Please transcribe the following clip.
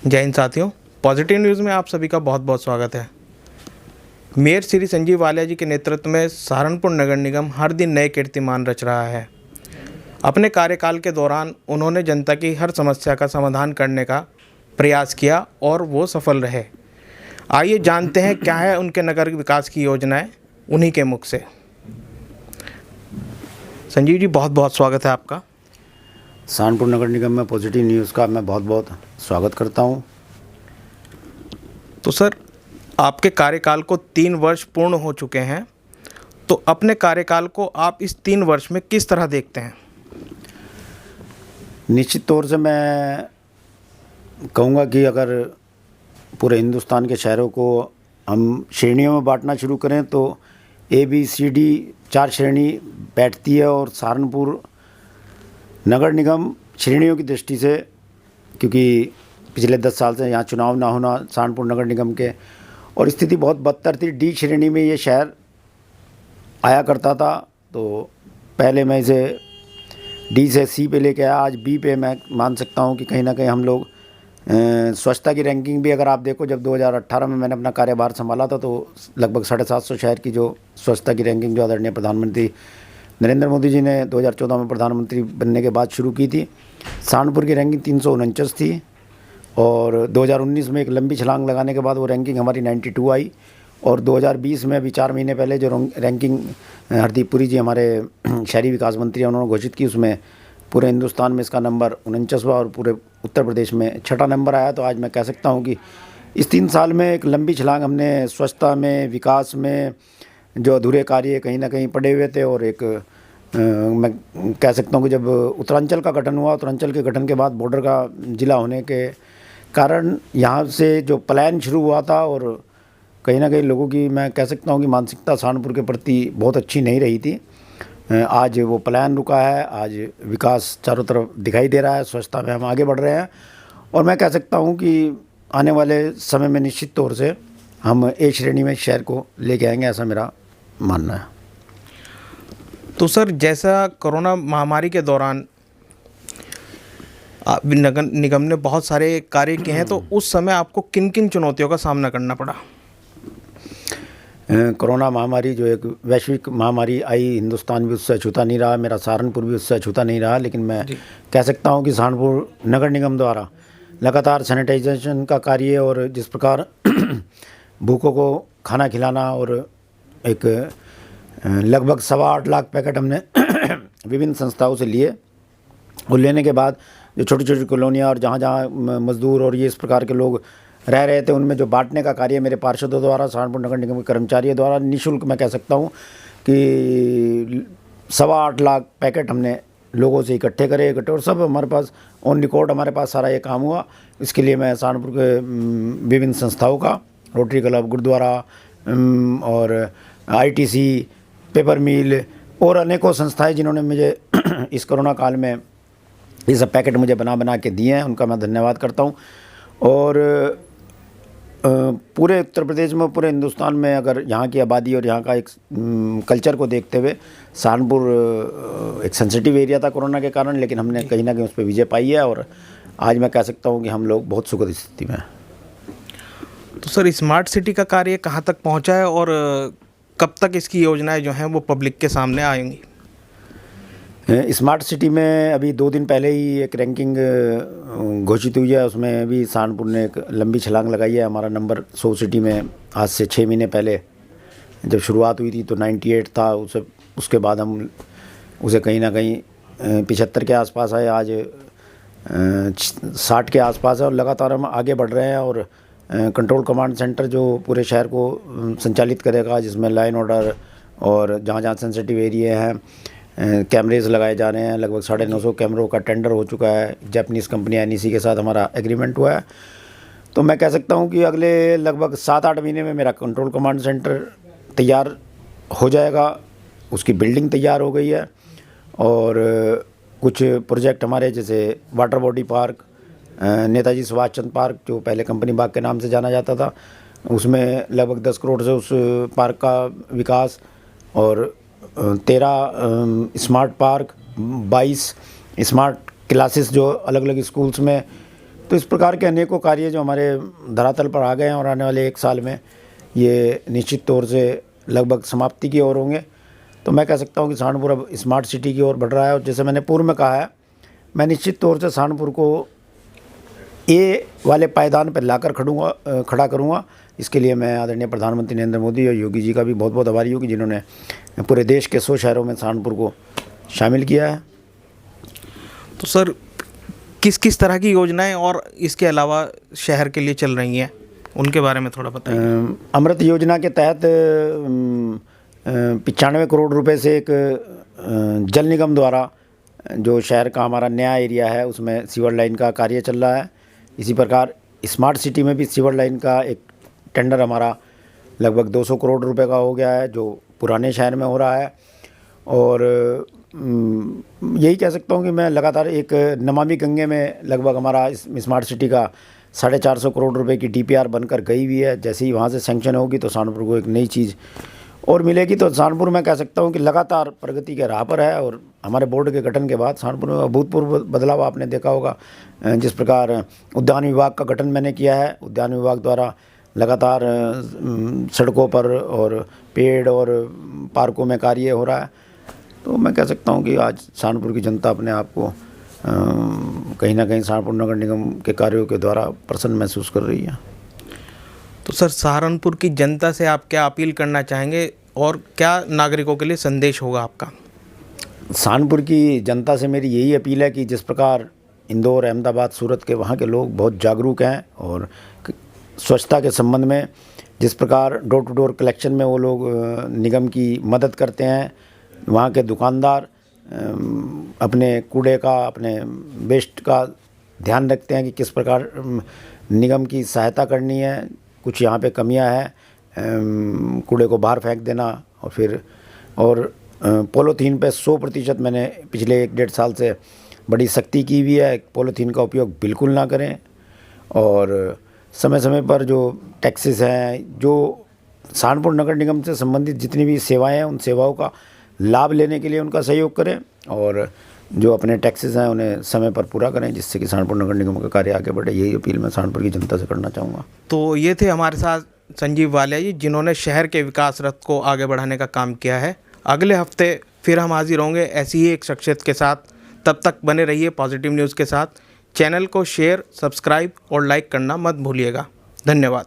जय हिंद साथियों, positive news में आप सभी का बहुत बहुत स्वागत है। मेयर श्री संजीव वालिया जी के नेतृत्व में सहारनपुर नगर निगम हर दिन नए कीर्तिमान रच रहा है। अपने कार्यकाल के दौरान उन्होंने जनता की हर समस्या का समाधान करने का प्रयास किया और वो सफल रहे। आइए जानते हैं क्या है उनके नगर विकास की योजनाएं, उन्हीं के मुख से। संजीव जी, बहुत बहुत स्वागत है आपका। सहारनपुर नगर निगम में पॉजिटिव न्यूज़ का मैं बहुत बहुत स्वागत करता हूं। तो सर, आपके कार्यकाल को 3 वर्ष पूर्ण हो चुके हैं, तो अपने कार्यकाल को आप इस 3 वर्ष में किस तरह देखते हैं? निश्चित तौर से मैं कहूँगा कि अगर पूरे हिंदुस्तान के शहरों को हम श्रेणियों में बांटना शुरू करें तो ABCD 4 श्रेणी बैठती है, और सहारनपुर नगर निगम श्रेणियों की दृष्टि से, क्योंकि पिछले 10 साल से यहाँ चुनाव ना होना सहारनपुर नगर निगम के, और स्थिति बहुत बदतर थी। D श्रेणी में ये शहर आया करता था, तो पहले मैं इसे D से C पे लेके आया। आज B पे मैं मान सकता हूँ कि कहीं ना कहीं हम लोग स्वच्छता की रैंकिंग भी अगर आप देखो, जब 2018 में मैंने अपना कार्यभार संभाला था तो लगभग 750 शहर की जो स्वच्छता की रैंकिंग जो आदरणीय प्रधानमंत्री नरेंद्र मोदी जी ने 2014 में प्रधानमंत्री बनने के बाद शुरू की थी, सहारनपुर की रैंकिंग 349 थी, और 2019 में एक लंबी छलांग लगाने के बाद वो रैंकिंग हमारी 92 आई, और 2020 में अभी 4 महीने पहले जो रैंकिंग हरदीप पुरी जी हमारे शहरी विकास मंत्री हैं उन्होंने घोषित की, उसमें पूरे हिंदुस्तान में इसका नंबर 49वां और पूरे उत्तर प्रदेश में 6ठा नंबर आया। तो आज मैं कह सकता हूँ कि इस 3 साल में एक लंबी छलांग हमने स्वच्छता में, विकास में जो अधूरे कार्य कहीं ना कहीं पड़े हुए थे, और एक मैं कह सकता हूँ कि जब उत्तरांचल का गठन हुआ, उत्तरांचल के गठन के बाद बॉर्डर का ज़िला होने के कारण यहाँ से जो पलायन शुरू हुआ था, और कहीं ना कहीं लोगों की मैं कह सकता हूँ कि मानसिकता सहारनपुर के प्रति बहुत अच्छी नहीं रही थी। आज वो पलायन रुका है, आज विकास चारों तरफ दिखाई दे रहा है, स्वच्छता में हम आगे बढ़ रहे हैं, और मैं कह सकता हूँ कि आने वाले समय में निश्चित तौर से हम A श्रेणी में शहर को लेके आएंगे, ऐसा मेरा मानना है। तो सर, जैसा कोरोना महामारी के दौरान नगर निगम ने बहुत सारे कार्य किए हैं, तो उस समय आपको किन किन चुनौतियों का सामना करना पड़ा? कोरोना महामारी जो एक वैश्विक महामारी आई, हिंदुस्तान भी उससे अछूता नहीं रहा, मेरा सहारनपुर भी उससे अछूता नहीं रहा, लेकिन मैं कह सकता हूं कि सहारनपुर नगर निगम द्वारा लगातार सैनिटाइजेशन का कार्य, और जिस प्रकार भूखों को खाना खिलाना, और एक लगभग 8.25 लाख पैकेट हमने विभिन्न संस्थाओं से लिए, और लेने के बाद जो छोटी छोटी कॉलोनियाँ और जहाँ जहाँ मजदूर और ये इस प्रकार के लोग रह रहे थे, उनमें जो बांटने का कार्य मेरे पार्षदों द्वारा, सहारनपुर नगर निगम के कर्मचारियों द्वारा निःशुल्क, मैं कह सकता हूँ कि 8.25 लाख पैकेट हमने लोगों से इकट्ठे करे, और सब हमारे पास ऑन रिकॉर्ड हमारे पास सारा ये काम हुआ। इसके लिए मैं सहारनपुर के विभिन्न संस्थाओं का, रोटरी क्लब, गुरुद्वारा और ITC, पेपर मिल और अनेकों संस्थाएं जिन्होंने मुझे इस कोरोना काल में ये सब पैकेट मुझे बना के दिए हैं, उनका मैं धन्यवाद करता हूं। और पूरे उत्तर प्रदेश में, पूरे हिंदुस्तान में अगर यहाँ की आबादी और यहाँ का एक कल्चर को देखते हुए, सहारनपुर एक सेंसिटिव एरिया था कोरोना के कारण, लेकिन हमने कहीं ना कहीं उस पर विजय पाई है, और आज मैं कह सकता हूँ कि हम लोग बहुत सुखद स्थिति में हैं। तो सर, स्मार्ट सिटी का कार्य कहाँ तक पहुँचा है, और कब तक इसकी योजनाएं जो हैं वो पब्लिक के सामने आएंगी? स्मार्ट सिटी में अभी 2 दिन पहले ही एक रैंकिंग घोषित हुई है, उसमें भी सहारनपुर ने एक लंबी छलांग लगाई है। हमारा नंबर 100 सिटी में आज से 6 महीने पहले जब शुरुआत हुई थी तो 98 था, उसके बाद हम उसे कहीं ना कहीं 75 के आसपास आए, आज 60 के आसपास है, और लगातार हम आगे बढ़ रहे हैं। और कंट्रोल कमांड सेंटर जो पूरे शहर को संचालित करेगा, जिसमें लाइन ऑर्डर और जहाँ जहाँ सेंसिटिव एरिया हैं कैमरेज लगाए जा रहे हैं। लगभग 950 कैमरों का टेंडर हो चुका है, जापानीज़ कंपनी NEC के साथ हमारा एग्रीमेंट हुआ है। तो मैं कह सकता हूँ कि अगले लगभग 7-8 महीने में मेरा कंट्रोल कमांड सेंटर तैयार हो जाएगा, उसकी बिल्डिंग तैयार हो गई है, और कुछ प्रोजेक्ट हमारे जैसे water body park, Netaji Subhash Chandra park जो पहले कंपनी बाग के नाम से जाना जाता था, उसमें लगभग 10 करोड़ से उस पार्क का विकास, और 13 स्मार्ट पार्क, 22 स्मार्ट क्लासेस जो अलग अलग स्कूल्स में तो इस प्रकार के अनेकों कार्य जो हमारे धरातल पर आ गए हैं और आने वाले 1 साल में ये निश्चित तौर से लगभग समाप्ति की ओर होंगे। तो मैं कह सकता हूँ कि सहारनपुर अब स्मार्ट सिटी की ओर बढ़ रहा है। और जैसे मैंने पूर्व में कहा है, मैं निश्चित तौर से सहारनपुर को ए वाले पायदान पर लाकर खड़ा करूँगा। इसके लिए मैं आदरणीय प्रधानमंत्री नरेंद्र मोदी और योगी जी का भी बहुत बहुत आभारी हूँ कि जिन्होंने पूरे देश के 100 शहरों में सहारनपुर को शामिल किया है। तो सर किस किस तरह की योजनाएं और इसके अलावा शहर के लिए चल रही हैं, उनके बारे में थोड़ा बताइए। अमृत योजना के तहत 95 करोड़ रुपए से एक जल निगम द्वारा जो शहर का हमारा नया एरिया है उसमें सीवर लाइन का कार्य चल रहा है। इसी प्रकार स्मार्ट सिटी में भी सीवर लाइन का एक टेंडर हमारा लगभग 200 करोड़ रुपए का हो गया है, जो पुराने शहर में हो रहा है। और यही कह सकता हूँ कि मैं लगातार एक नमामि गंगे में लगभग हमारा स्मार्ट सिटी का 450 करोड़ रुपए की DPR बनकर गई हुई है। जैसे ही वहाँ से सैंक्शन होगी तो सहारनपुर को एक नई चीज़ और मिलेगी। तो सहारनपुर मैं कह सकता हूँ कि लगातार प्रगति के राह पर है। और हमारे बोर्ड के गठन के बाद सहारनपुर में अभूतपूर्व बदलाव आपने देखा होगा। जिस प्रकार उद्यान विभाग का गठन मैंने किया है, उद्यान विभाग द्वारा लगातार सड़कों पर और पेड़ और पार्कों में कार्य हो रहा है। तो मैं कह सकता हूँ कि आज सहारनपुर की जनता अपने आप को कहीं ना कहीं सहारनपुर नगर निगम के कार्यों के द्वारा प्रसन्न महसूस कर रही है। तो सर सहारनपुर की जनता से आप क्या अपील करना चाहेंगे और क्या नागरिकों के लिए संदेश होगा आपका? सहारनपुर की जनता से मेरी यही अपील है कि जिस प्रकार इंदौर, अहमदाबाद, सूरत के वहाँ के लोग बहुत जागरूक हैं और स्वच्छता के संबंध में जिस प्रकार डोर टू डोर कलेक्शन में वो लोग निगम की मदद करते हैं, वहाँ के दुकानदार अपने कूड़े का, अपने वेस्ट का ध्यान रखते हैं कि किस प्रकार निगम की सहायता करनी है। कुछ यहाँ पे कमियां हैं, कूड़े को बाहर फेंक देना और पॉलीथीन पे 100% मैंने पिछले 1-1.5 साल से बड़ी सख्ती की हुई है। पॉलीथीन का उपयोग बिल्कुल ना करें और समय समय पर जो टैक्सेस हैं, जो सहारनपुर नगर निगम से संबंधित जितनी भी सेवाएं हैं, उन सेवाओं का लाभ लेने के लिए उनका सहयोग करें और जो अपने टैक्सेस हैं उन्हें समय पर पूरा करें, जिससे कि सहारनपुर नगर निगम का कार्य आगे बढ़े। यही अपील मैं सहारनपुर की जनता से करना चाहूँगा। तो ये थे हमारे साथ संजीव वालिया जी, जिन्होंने शहर के विकास रथ को आगे बढ़ाने का काम किया है। अगले हफ्ते फिर हम हाजिर होंगे ऐसी ही एक शख्सियत के साथ। तब तक बने रहिए पॉजिटिव न्यूज़ के साथ। चैनल को शेयर, सब्सक्राइब और लाइक करना मत भूलिएगा। धन्यवाद।